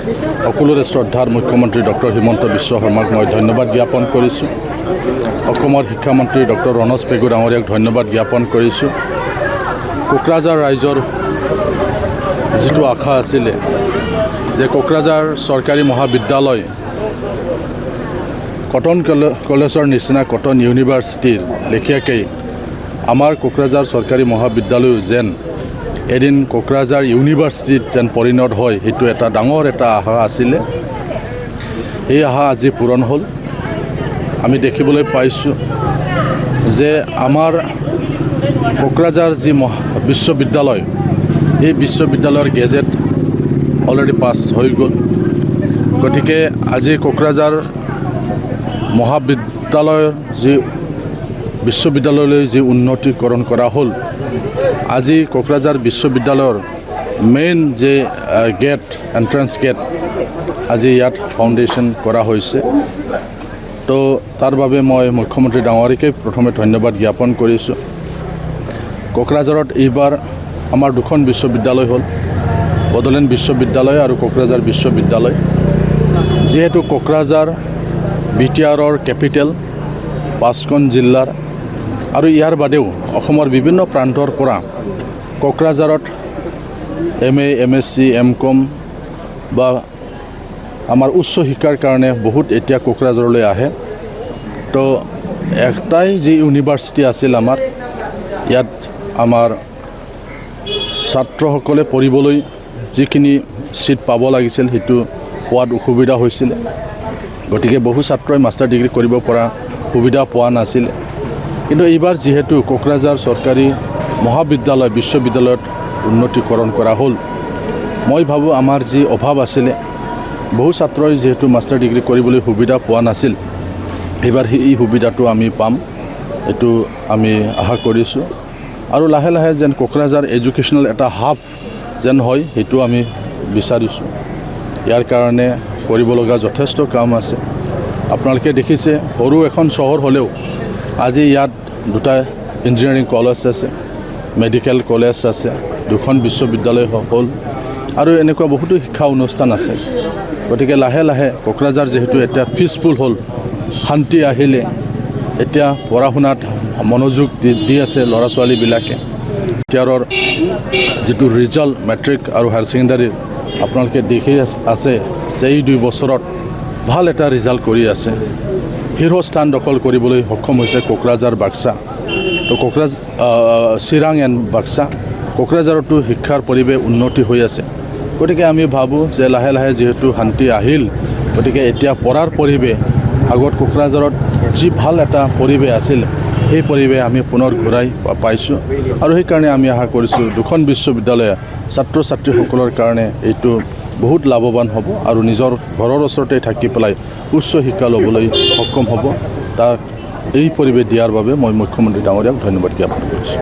সকলোৰে শ্ৰদ্ধাৰ মুখ্যমন্ত্ৰী ডক্টৰ হিমন্ত বিশ্ব শৰ্মাক মই ধন্যবাদ জ্ঞাপন কৰিছোঁ। অসমৰ শিক্ষামন্ত্ৰী ডক্টৰ ৰণোজ পেগু ডাঙৰীয়াক ধন্যবাদ জ্ঞাপন কৰিছোঁ। কোকৰাঝাৰ ৰাইজৰ যিটো আশা আছিলে যে কোকৰাঝাৰ চৰকাৰী মহাবিদ্যালয় কটন কলেজৰ নিচিনা কটন ইউনিভাৰ্চিটিৰ লেখীয়াকৈ আমাৰ কোকৰাঝাৰ চৰকাৰী মহাবিদ্যালয়ো যেন এদিন কোকৰাঝাৰ ইউনিভাৰ্চিটিত যেন পৰিণত হয়, সেইটো এটা ডাঙৰ এটা আশা আছিলে। এই আশা আজি পূৰণ হ'ল। আমি দেখিবলৈ পাইছোঁ যে আমাৰ কোকৰাঝাৰ যি বিশ্ববিদ্যালয়, এই বিশ্ববিদ্যালয়ৰ গেজেট অলৰেডি পাছ হৈ গ'ল। গতিকে আজি কোকৰাঝাৰ মহাবিদ্যালয়ৰ যি বিশ্ববিদ্যালয়লৈ যি উন্নতিকৰণ কৰা হ'ল, আজি কোকৰাঝাৰ বিশ্ববিদ্যালয়ৰ মেইন যে গেট, এণ্ট্ৰেন্স গেট, আজি ইয়াত ফাউণ্ডেশ্যন কৰা হৈছে। তো তাৰ বাবে মই মুখ্যমন্ত্ৰী ডাঙৰীয়াকে প্ৰথমে ধন্যবাদ জ্ঞাপন কৰিছোঁ। কোকৰাঝাৰত এইবাৰ আমাৰ দুখন বিশ্ববিদ্যালয় হ'ল, বড়োলেণ্ড বিশ্ববিদ্যালয় আৰু কোকৰাঝাৰ বিশ্ববিদ্যালয়। যিহেতু কোকৰাঝাৰ বিটিআৰৰ কেপিটেল, পাঁচখন জিলাৰ আৰু ইয়াৰ বাদেও অসমৰ বিভিন্ন প্ৰান্তৰ পৰা কোকৰাঝাৰত MA, MSc, MCom বা আমাৰ উচ্চ শিক্ষাৰ কাৰণে বহুত এতিয়া কোকৰাঝাৰলৈ আহে। তো একটাই যি ইউনিভাৰ্চিটি আছিল আমাৰ, ইয়াত আমাৰ ছাত্ৰসকলে পঢ়িবলৈ যিখিনি চিট পাব লাগিছিল সেইটো পোৱাত অসুবিধা হৈছিলে। গতিকে বহু ছাত্ৰই মাষ্টাৰ ডিগ্ৰী কৰিব পৰা সুবিধা পোৱা নাছিলে। কিন্তু এইবাৰ যিহেতু কোকৰাঝাৰ চৰকাৰী মহাবিদ্যালয় বিশ্ববিদ্যালয়ত উন্নতিকৰণ কৰা হ'ল, মই ভাবোঁ আমাৰ যি অভাৱ আছিলে, বহু ছাত্ৰই যিহেতু মাষ্টাৰ ডিগ্ৰী কৰিবলৈ সুবিধা পোৱা নাছিল, এইবাৰ এই সুবিধাটো আমি পাম, এইটো আমি আশা কৰিছোঁ। আৰু লাহে লাহে যেন কোকৰাঝাৰ এডুকেশ্যনেল এটা হাব যেন হয়, সেইটো আমি বিচাৰিছোঁ। ইয়াৰ কাৰণে কৰিবলগা যথেষ্ট কাম আছে। আপোনালোকে দেখিছে সৰু এখন চহৰ হ'লেও আজি ইয়াত দুটা ইঞ্জিনিয়াৰিং কলেজ আছে, মেডিকেল কলেজ আছে, দুখন বিশ্ববিদ্যালয় হ'ল আৰু এনেকুৱা বহুতো শিক্ষা অনুষ্ঠান আছে। গতিকে লাহে লাহে কোকৰাঝাৰ যিহেতু এতিয়া পিচফুল হ'ল, শান্তি আহিলে, এতিয়া পঢ়া শুনাত মনোযোগ দি আছে ল'ৰা ছোৱালীবিলাকে। এতিয়াৰৰ যিটো ৰিজাল্ট মেট্ৰিক আৰু হায়াৰ ছেকেণ্ডাৰীৰ আপোনালোকে দেখি আছে যে এই 2 বছৰত ভাল এটা ৰিজাল্ট কৰি আছে। শীৰ্ষস্থান দখল কৰিবলৈ সক্ষম হৈছে কোকৰাঝাৰ, বাক্সা। তো চিৰাং এণ্ড বাক্সা, কোকৰাঝাৰতো শিক্ষাৰ পৰিৱেশ উন্নতি হৈ আছে। গতিকে আমি ভাবোঁ যে লাহে লাহে যিহেতু শান্তি আহিল, গতিকে এতিয়া পঢ়াৰ পৰিৱেশ, আগত কোকৰাঝাৰত যি ভাল এটা পৰিৱেশ আছিল, সেই পৰিৱেশ আমি পুনৰ ঘূৰাই পাইছোঁ। আৰু সেইকাৰণে আমি আশা কৰিছোঁ দুখন বিশ্ববিদ্যালয়ে ছাত্ৰ ছাত্ৰীসকলৰ কাৰণে এইটো বহুত লাভৱান হ'ব আৰু নিজৰ ঘৰৰ ওচৰতে থাকি পেলাই উচ্চ শিক্ষা ল'বলৈ সক্ষম হ'ব। তাক এই পৰিৱেশ দিয়াৰ বাবে মই মুখ্যমন্ত্ৰী ডাঙৰীয়াক ধন্যবাদ জ্ঞাপন কৰিছোঁ।